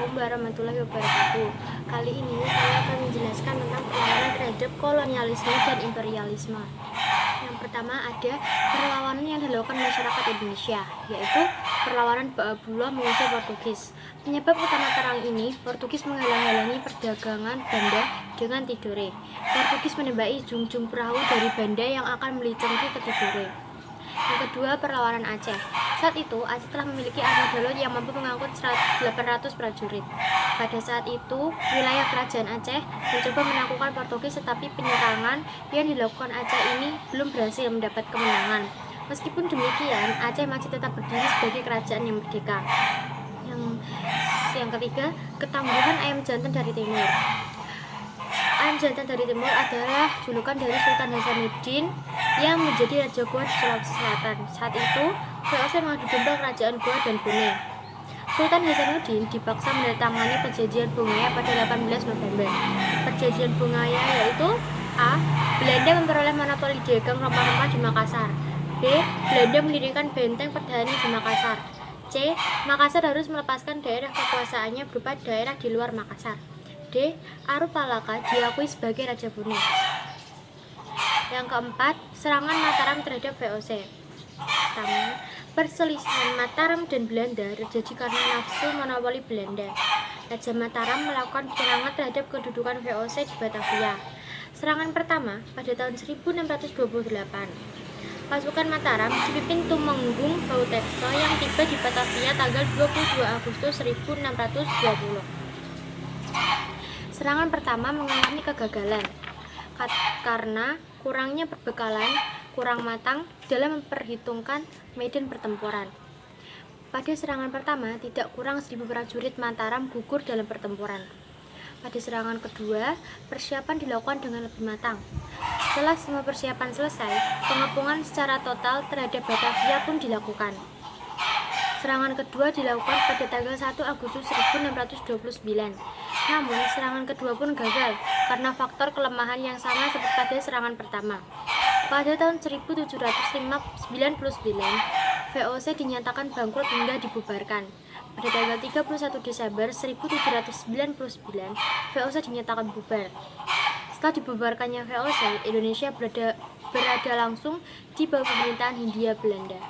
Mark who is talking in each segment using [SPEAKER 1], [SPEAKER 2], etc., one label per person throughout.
[SPEAKER 1] Assalamualaikum warahmatullahi wabarakatuh. Kali ini saya akan menjelaskan tentang perlawanan terhadap kolonialisme dan imperialisme. Yang pertama ada perlawanan yang dilakukan masyarakat Indonesia, yaitu perlawanan Ba'abullah mengusir Portugis. Penyebab utama perang ini, Portugis menghalang-halangi perdagangan Banda dengan Tidore. Portugis menembaki junjung perahu dari Banda yang akan melicengki ke Tidore. Yang kedua, perlawanan Aceh. Saat itu, Aceh telah memiliki armada laut yang mampu mengangkut 800 prajurit. Pada saat itu, wilayah kerajaan Aceh mencoba menaklukkan Portugis, tetapi penyerangan yang dilakukan Aceh ini belum berhasil mendapat kemenangan. Meskipun demikian, Aceh masih tetap berdiri sebagai kerajaan yang merdeka. Yang ketiga, ketangguhan ayam jantan dari timur. Ayam jantan dari timur adalah julukan dari Sultan Hasanuddin yang menjadi Raja Goa di Sulawesi Selatan. Saat itu, VOC mengadu domba kerajaan Goa dan Bone. Sultan Hasanuddin dipaksa menandatangani perjanjian Bongaya pada 18 November. Perjanjian Bongaya yaitu A. Belanda memperoleh monopoli dagang rempah-rempah di Makassar. B. Belanda mendirikan benteng pertahanan di Makassar. C. Makassar harus melepaskan daerah kekuasaannya berupa daerah di luar Makassar. D. Arupalaka diakui sebagai Raja Bone. Yang keempat, serangan Mataram terhadap VOC. Pertama, perselisihan Mataram dan Belanda terjadi karena nafsu monopoli Belanda. Raja Mataram melakukan penyerangan terhadap kedudukan VOC di Batavia. Serangan pertama pada tahun 1628. Pasukan Mataram dipimpin Tumenggung Bautekso yang tiba di Batavia tanggal 22 Agustus 1620. Serangan pertama mengalami kegagalan karena kurangnya perbekalan, kurang matang dalam memperhitungkan medan pertempuran. Pada serangan pertama, tidak kurang 1.000 prajurit Mataram gugur dalam pertempuran. Pada serangan kedua, persiapan dilakukan dengan lebih matang. Setelah semua persiapan selesai, pengepungan secara total terhadap Batavia pun dilakukan. Serangan kedua dilakukan pada tanggal 1 Agustus 1629. Namun, serangan kedua pun gagal karena faktor kelemahan yang sama seperti pada serangan pertama. Pada tahun 1799, VOC dinyatakan bangkrut hingga dibubarkan. Pada tanggal 31 Desember 1799, VOC dinyatakan bubar. Setelah dibubarkannya VOC, Indonesia berada langsung di bawah pemerintahan Hindia Belanda.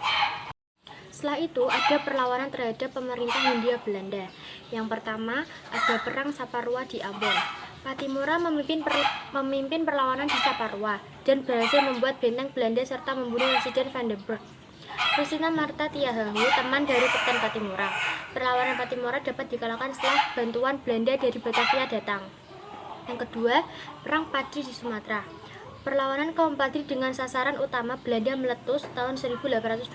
[SPEAKER 1] Setelah itu, ada perlawanan terhadap pemerintah Hindia Belanda. Yang pertama, ada Perang Saparua di Ambon. Pattimura memimpin perlawanan di Saparua dan berhasil membuat benteng Belanda serta membunuh Residen Vandenberg. Rusina Marta Tiahahu, teman dari Kapten Pattimura. Perlawanan Pattimura dapat dikalahkan setelah bantuan Belanda dari Batavia datang. Yang kedua, Perang Padri di Sumatera. Perlawanan kaum Padri dengan sasaran utama Belanda meletus tahun 1821.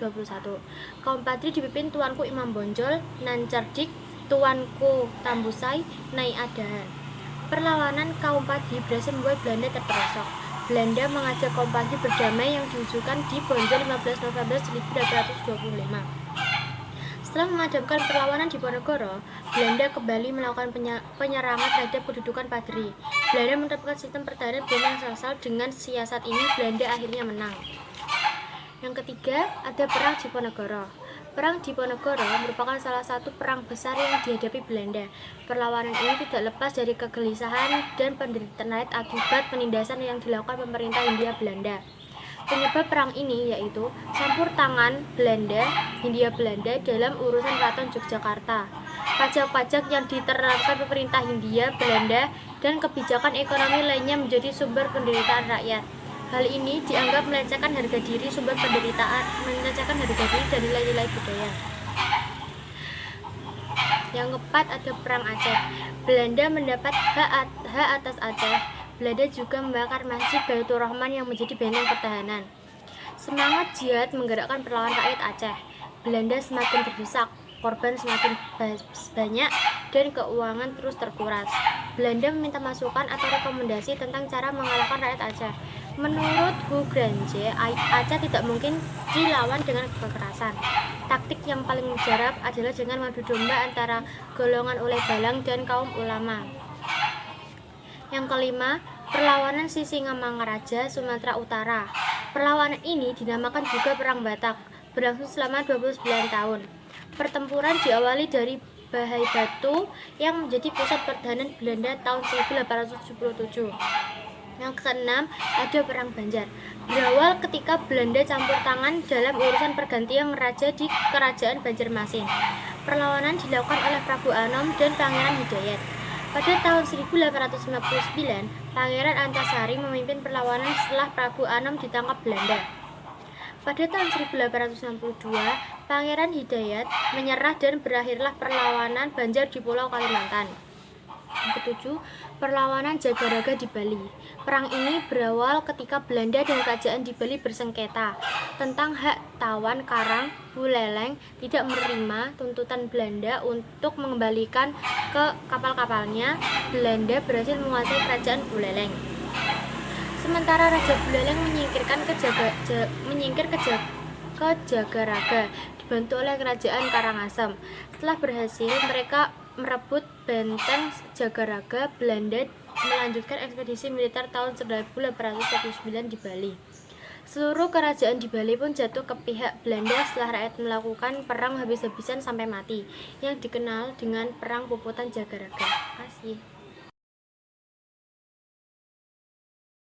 [SPEAKER 1] Kaum Padri dipimpin Tuanku Imam Bonjol, Nan Cerdik, Tuanku Tambusai, Nyai Adahan. Perlawanan kaum Padri berhasil membuat Belanda terperosok. Belanda mengajak kaum Padri berdamai yang diusulkan di Bonjol 15 November 1825. Setelah memadamkan perlawanan di Ponorogo, Belanda kembali melakukan penyerangan terhadap kedudukan Padri. Belanda menerapkan sistem pertahanan benteng sel-sel. Dengan siasat ini, Belanda akhirnya menang. Yang ketiga, ada Perang Diponegoro. Perang Diponegoro merupakan salah satu perang besar yang dihadapi Belanda. Perlawanan ini tidak lepas dari kegelisahan dan penderitaan rakyat akibat penindasan yang dilakukan pemerintah Hindia Belanda. Penyebab perang ini yaitu campur tangan Hindia Belanda dalam urusan Keraton Yogyakarta, pajak-pajak yang diterapkan pemerintah Hindia Belanda, dan kebijakan ekonomi lainnya menjadi sumber penderitaan rakyat. Hal ini dianggap melecehkan harga diri dan nilai-nilai budaya. Yang keempat, ada Perang Aceh. Belanda mendapat hak atas Aceh. Belanda juga membakar Masjid Baitur Rahman yang menjadi benteng pertahanan. Semangat jihad menggerakkan perlawanan rakyat Aceh. Belanda semakin terdesak, korban semakin banyak, dan keuangan terus terkuras. Belanda meminta masukan atau rekomendasi tentang cara mengalahkan rakyat Aceh. Menurut Hu Granje, Aceh tidak mungkin dilawan dengan kekerasan. Taktik yang paling mujarab adalah dengan mengadu domba antara golongan Ulai Balang dan kaum ulama. Yang kelima, perlawanan Sisingamangaraja, Sumatera Utara. Perlawanan ini dinamakan juga Perang Batak, berlangsung selama 29 tahun. Pertempuran diawali dari Bahai Batu yang menjadi pusat pertahanan Belanda tahun 1877. Yang keenam, ada Perang Banjar. Berawal ketika Belanda campur tangan dalam urusan pergantian raja di Kerajaan Banjarmasin. Perlawanan dilakukan oleh Prabu Anom dan Pangeran Hidayat. Pada tahun 1859, Pangeran Antasari memimpin perlawanan setelah Prabu Anom ditangkap Belanda. Pada tahun 1862, Pangeran Hidayat menyerah dan berakhirlah perlawanan Banjar di Pulau Kalimantan. Yang ketujuh, perlawanan Jagaraga di Bali. Perang ini berawal ketika Belanda dan kerajaan di Bali bersengketa tentang hak tawan karang Buleleng tidak menerima tuntutan Belanda untuk mengembalikan ke kapal-kapalnya. Belanda berhasil menguasai kerajaan Buleleng. Sementara Raja Buleleng menyingkir ke Jagaraga dibantu oleh kerajaan Karangasem. Setelah berhasil mereka merebut benteng Jagaraga, Belanda melanjutkan ekspedisi militer tahun 1849 di Bali. Seluruh kerajaan di Bali pun jatuh ke pihak Belanda setelah rakyat melakukan perang habis-habisan sampai mati, yang dikenal dengan Perang Puputan Jagaraga. Terima kasih.